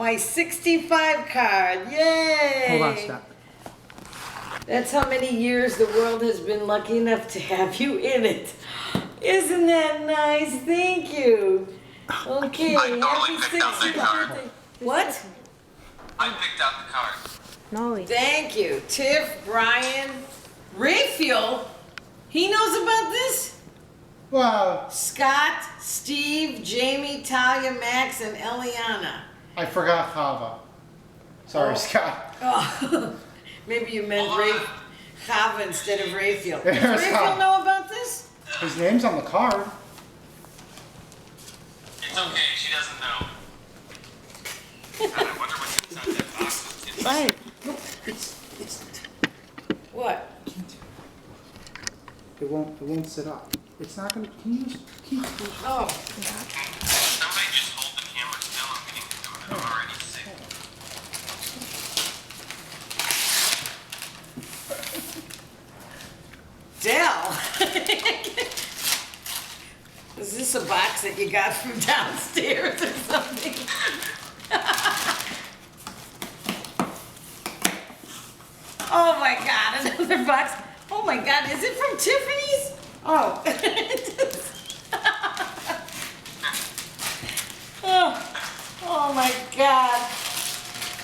my 65 card. Yay! Hold on, stop. That's how many years the world has been lucky enough to have you in it. Isn't that nice? Thank you. Okay, I totally happy picked out that 60th card. birthday. What? I picked out the card. No. Thank you. Tiff, Brian, Raphael. He knows about this? Wow, Scott, Steve, Jamie, Talia, Max, and Eliana. I forgot Hava. Sorry, Oh. Scott. Oh, maybe you meant Chava instead of Raphael. Does Yeah, Raphael Scott. know about this? His name's on the card. It's okay, she doesn't know. God, I wonder what's inside that box. It's Right. It's. What? It won't sit up. It's not gonna. Can you just keep? Oh, Somebody just hold the camera still. I'm getting I'm already sick. Dell. Is this a box that you got from downstairs or something? Oh my God, another box. Oh my God, is it from Tiffany's? Oh. Oh my God.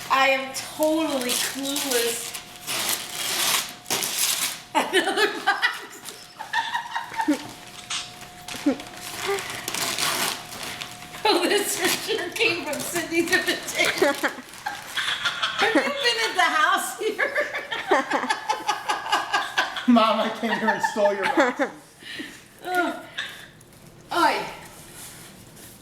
I am totally clueless. Another box. Oh, this for sure came from Cindy to the table. Have you been at the house here? Mom, I came here and stole your box. Oi.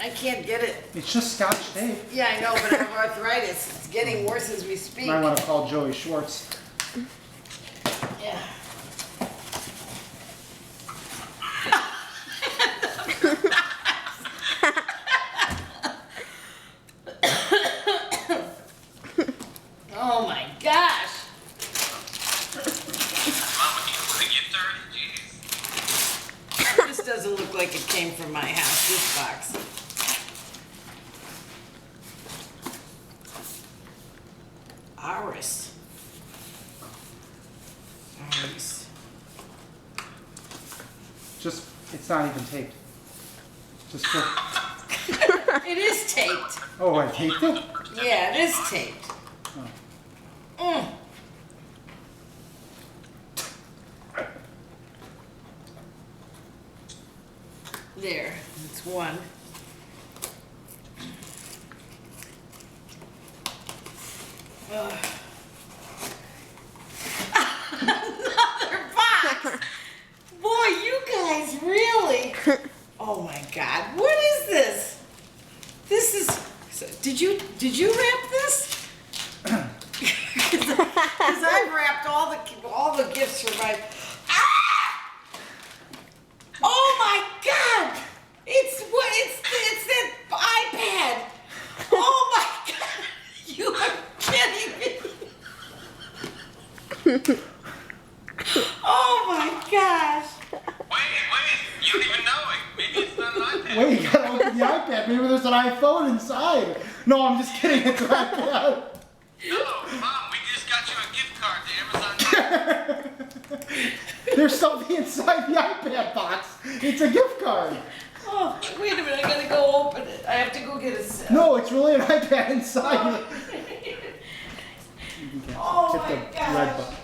I can't get it. It's just Scotch tape. Yeah, I know, but I have arthritis. It's getting worse as we speak. Might want to call Joey Schwartz. Yeah. Oh my gosh. Mom, when you open the gift already? Jeez. This doesn't look like it came from my house, this box. Iris. Iris. Just, it's not even taped. Just put. It is taped. Oh, I taped it? Yeah, it is taped. Mm. There, it's one. Ugh. Another box! Boy, you guys really. Oh my God, what is this? This is. Did you wrap this? Because I've wrapped all the gifts for my. Ah! Oh my God! It's that iPad. Oh my God! You are kidding me. Oh my gosh! Wait, you don't even know it. Maybe it's not an iPad. Wait, you gotta open the iPad. Maybe there's an iPhone inside. No, I'm just kidding. It's an iPad. No, Mom, we just got you a gift card to Amazon. There's something inside the iPad box. It's a gift card. Oh, wait a minute! I gotta go open it. I have to go get a. No, it's really an iPad inside. Oh Hit the my red gosh! button.